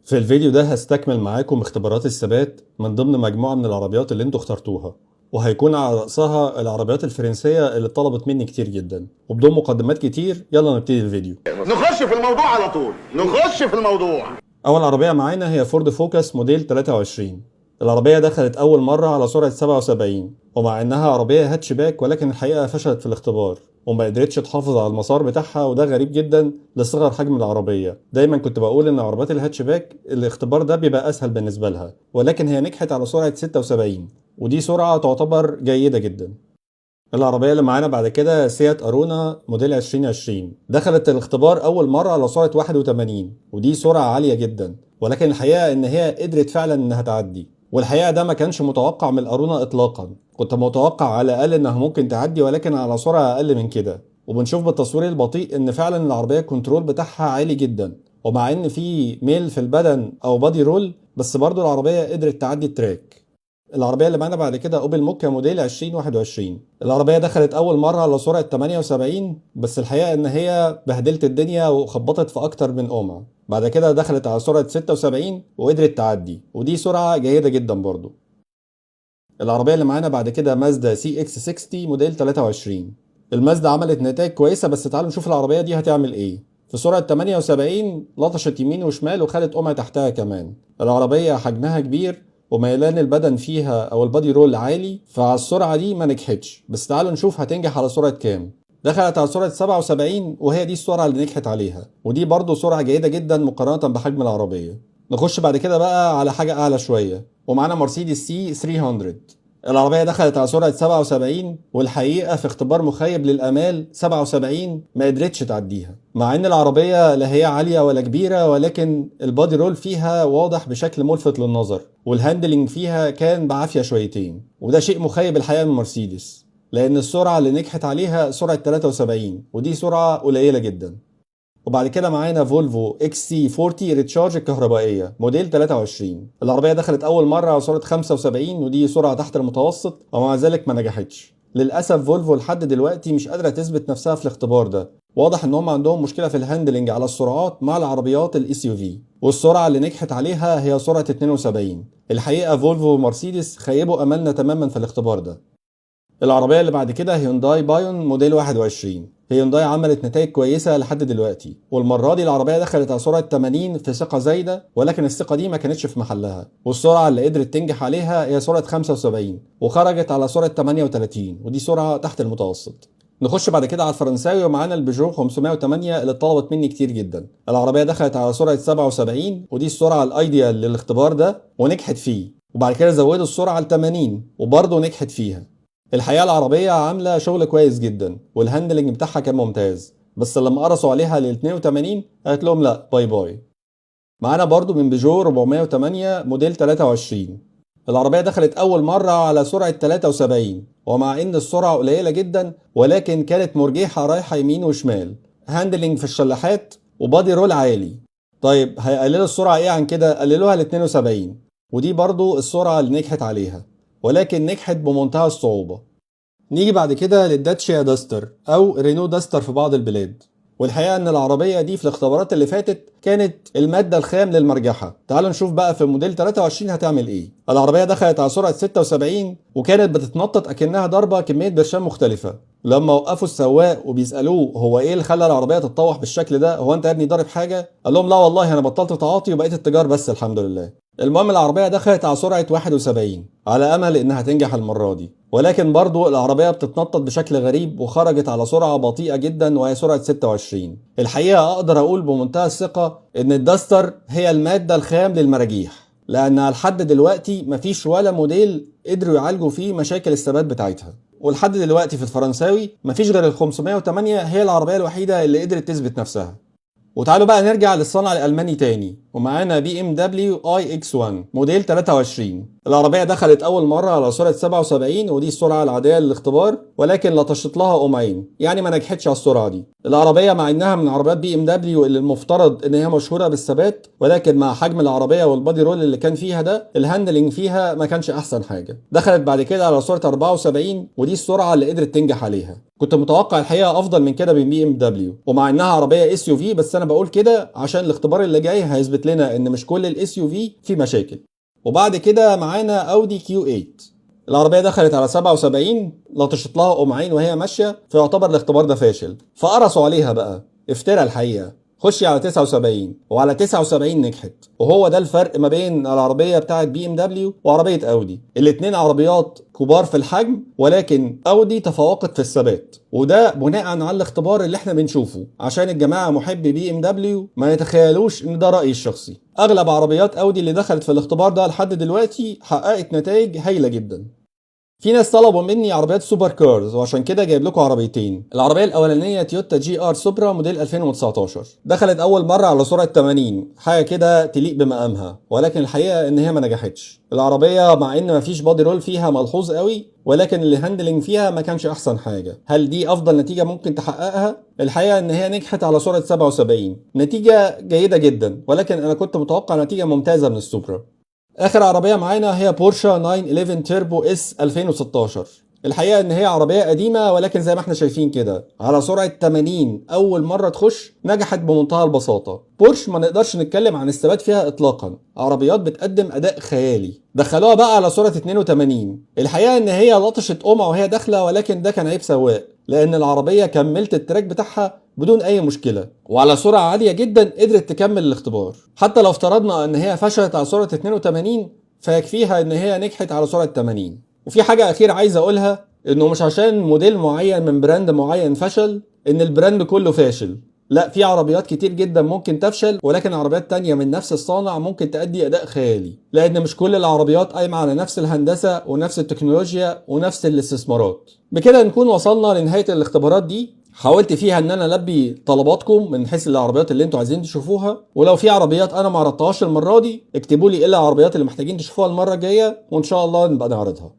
في الفيديو ده هستكمل معاكم اختبارات الثبات من ضمن مجموعة من العربيات اللي انتوا اخترتوها، وهيكون على رأسها العربيات الفرنسية اللي طلبت مني كتير جدا. وبدون مقدمات كتير يلا نبتدي الفيديو. نخش في الموضوع على طول. نخش في الموضوع. أول عربية معانا هي فورد فوكس موديل 23. العربية دخلت أول مرة على سرعة 77، ومع إنها عربية هاتشباك ولكن الحقيقة فشلت في الاختبار وما قدرتش تحافظ على المسار بتاعها، وده غريب جدا لصغر حجم العربية. دايما كنت بقول ان عربيات الهاتشباك الاختبار ده بيبقى اسهل بالنسبة لها، ولكن هي نجحت على سرعة 76، ودي سرعة تعتبر جيدة جدا. العربية اللي معانا بعد كده سيات أرونا موديل 2020. دخلت الاختبار أول مرة على سرعة 81، ودي سرعة عالية جدا، ولكن الحقيقة إن هي قدرت فعلا إنها تعدي. والحقيقة ده ما كانش متوقع من الأرونا إطلاقا. كنت متوقع على الأقل إنها ممكن تعدي ولكن على سرعة أقل من كده. وبنشوف بالتصوير البطيء إن فعلا العربية الكنترول بتاعها عالي جدا، ومع إن في ميل في البدن أو بادي رول بس برضو العربية قدرت تعدي التراك. العربية اللي معانا بعد كده اوبل موكا موديل 2021. العربية دخلت أول مرة على سرعة 78، بس الحقيقة إن هي بهدلت الدنيا وخبطت في أكتر من قمع. بعد كده دخلت على سرعة 76 وقدرت تعدي، ودي سرعة جيدة جدا برضو. العربية اللي معانا بعد كده مازدا سي اكس 60 موديل 23. المازدا عملت نتائج كويسة، بس تعالوا نشوف العربية دي هتعمل ايه. في سرعة 78 لطشت يمين وشمال وخدت قمع تحتها كمان. العربية حجمها كبير وميلان البدن فيها او البادي رول عالي، فعلى السرعة دي ما نجحتش. بس تعالوا نشوف هتنجح على سرعة كام. دخلت على سرعة 77 وهي دي السرعة اللي نجحت عليها، ودي برضو سرعة جيدة جدا مقارنة بحجم العربية. نخش بعد كده بقى على حاجة أعلى شوية، ومعانا مرسيدس سي 300. العربية دخلت على سرعة 77، والحقيقة في اختبار مخيب للآمال 77 ما قدرتش تعديها، مع إن العربية لا هي عالية ولا كبيرة، ولكن البادي رول فيها واضح بشكل ملفت للنظر، والهاندلنج فيها كان بعافية شويتين، وده شيء مخيب الحقيقة من مرسيدس، لأن السرعة اللي نجحت عليها سرعة 73، ودي سرعة قليلة جدا. وبعد كده معانا فولفو اكس سي 40 ريتشارج الكهربائيه موديل 23. العربيه دخلت اول مره على سرعه 75، ودي سرعه تحت المتوسط، ومع ذلك ما نجحتش. للاسف فولفو لحد دلوقتي مش قادره تثبت نفسها في الاختبار ده. واضح ان هم عندهم مشكله في الهاندلنج على السرعات مع العربيات الاس يو في، والسرعه اللي نجحت عليها هي سرعه 72. الحقيقه فولفو ومرسيدس خيبوا املنا تماما في الاختبار ده. العربية اللي بعد كده هيونداي بايون موديل 21. هيونداي عملت نتائج كويسة لحد دلوقتي، والمرة دي العربية دخلت على سرعة 80 في ثقة زايدة، ولكن الثقة دي ما كانتش في محلها، والسرعة اللي قدرت تنجح عليها هي سرعة 75، وخرجت على سرعة 38، ودي سرعة تحت المتوسط. نخش بعد كده على الفرنساوي، ومعانا البيجو 508 اللي طلبت مني كتير جدا. العربية دخلت على سرعة 77، ودي السرعة الايديال للاختبار ده ونجحت فيه، وبعد كده زودوا السرعة ل 80 وبرضه نجحت فيها. الحقيقة العربية عاملة شغل كويس جدا، والهاندلنج بتاعها كان ممتاز، بس لما قرصوا عليها لل 82 قالت لهم لا باي باي. معانا برضو من بيجو 408 موديل 23. العربية دخلت أول مرة على سرعة 73، ومع إن السرعة قليلة جدا ولكن كانت مرجحة رايحة يمين وشمال، هاندلنج في الشلاحات وبادي رول عالي. طيب هيقللوا السرعة إيه عن كده؟ قللوها ل 72، ودي برضو السرعة اللي نجحت عليها، ولكن نجحت بمنتهى الصعوبة. نيجي بعد كده للداتشيا داستر أو رينو داستر في بعض البلاد. والحقيقة إن العربية دي في الاختبارات اللي فاتت كانت المادة الخام للمرجحة. تعالوا نشوف بقى في موديل 23 هتعمل إيه. العربية دخلت على سرعة 76 وكانت بتتنطط أكنها ضربة كمية برشام مختلفة. لما وقفوا السواق وبيسألوه هو إيه اللي خلى العربية تتطوح بالشكل ده؟ هو أنت يا ابني ضارب حاجة؟ قال لهم لا والله أنا بطلت تعاطي وبقيت التجار بس الحمد لله. المهم العربية دخلت على سرعة 71 على أمل إنها تنجح المرة دي، ولكن برضو العربية بتتنطط بشكل غريب وخرجت على سرعة بطيئة جدا وهي سرعة 26. الحقيقة أقدر أقول بمنتهى الثقة إن الداستر هي المادة الخام للمراجيح، لأنها لحد دلوقتي مفيش ولا موديل قدروا يعالجوا فيه مشاكل الثبات بتاعتها، ولحد دلوقتي في الفرنساوي مفيش غير ال 508 هي العربية الوحيدة اللي قدرت تثبت نفسها. وتعالوا بقى نرجع للصنع الألماني تاني، ومعانا بي ام دبليو اي اكس 1 موديل 23. العربية دخلت أول مرة على سرعة 77، ودي السرعة العادية للاختبار، ولكن لطشت لها قمعين، يعني ما نجحتش على السرعة دي. العربية مع إنها من عربيات بي ام دبليو اللي المفترض إن هي مشهورة بالثبات، ولكن مع حجم العربية والبادي رول اللي كان فيها ده الهاندلنج فيها ما كانش أحسن حاجة. دخلت بعد كده على سرعة 74، ودي السرعة اللي قدرت تنجح عليها. كنت متوقع الحقيقة أفضل من كده من بي ام دبليو، ومع إنها عربية اس يو في، بس أنا بقول كده عشان الاختبار اللي جاي هيثبت اثبت لنا ان مش كل الاس يو في مشاكل. وبعد كده معانا اودي كيو 8. العربيه دخلت على 77، لطشت لها قمعين وهي ماشيه، فيعتبر الاختبار ده فاشل. فقرصوا عليها بقى، افترى الحقيقه. خشي على 79، وعلى 79 نجحت. وهو ده الفرق ما بين العربيه بتاعت بي ام دبليو وعربيه اودي. الاتنين عربيات كبار في الحجم، ولكن اودي تفوقت في الثبات، وده بناء على الاختبار اللي احنا بنشوفه، عشان الجماعه محبي بي ام دبليو ما يتخيلوش ان ده رايي الشخصي. اغلب عربيات اودي اللي دخلت في الاختبار ده لحد دلوقتي حققت نتائج هايله جدا. في ناس طلبوا مني عربيات سوبر كارز، وعشان كده جايب لكم عربيتين. العربيه الاولانيه تويوتا جي ار سوبرا موديل 2019، دخلت اول مره على سرعه 80، حاجه كده تليق بمقامها، ولكن الحقيقه ان هي ما نجحتش. العربيه مع ان مفيش بادي رول فيها ملحوظ قوي، ولكن الهاندلنج فيها ما كانش احسن حاجه. هل دي افضل نتيجه ممكن تحققها؟ الحقيقه ان هي نجحت على سرعه 77، نتيجه جيده جدا، ولكن انا كنت متوقع نتيجه ممتازه من السوبرا. اخر عربيه معانا هي بورشه 911 تيربو اس 2016. الحقيقه ان هي عربيه قديمه، ولكن زي ما احنا شايفين كده على سرعه 80 اول مره تخش نجحت بمنتهى البساطه. بورش ما نقدرش نتكلم عن الثبات فيها اطلاقا، عربيات بتقدم اداء خيالي. دخلوها بقى على سرعه 82. الحقيقه ان هي لطشت قمع وهي داخله، ولكن ده كان عيب سواق، لان العربيه كملت التراك بتاعها بدون اي مشكله، وعلى سرعه عاليه جدا قدرت تكمل الاختبار. حتى لو افترضنا ان هي فشلت على سرعه 82، فيكفيها ان هي نجحت على سرعه 80. وفي حاجه اخيره عايز اقولها، انه مش عشان موديل معين من براند معين فشل ان البراند كله فاشل. لا، في عربيات كتير جدا ممكن تفشل، ولكن عربيات تانية من نفس الصانع ممكن تأدي أداء خيالي، لأن مش كل العربيات قايمة على نفس الهندسة ونفس التكنولوجيا ونفس الاستثمارات. بكده نكون وصلنا لنهاية الاختبارات دي. حاولت فيها ان انا البي طلباتكم من حيث العربيات اللي انتوا عايزين تشوفوها، ولو في عربيات انا ما عرضتهاش المره دي اكتبوا لي ايه العربيات اللي محتاجين تشوفوها المره الجايه، وان شاء الله نبقى نعرضها.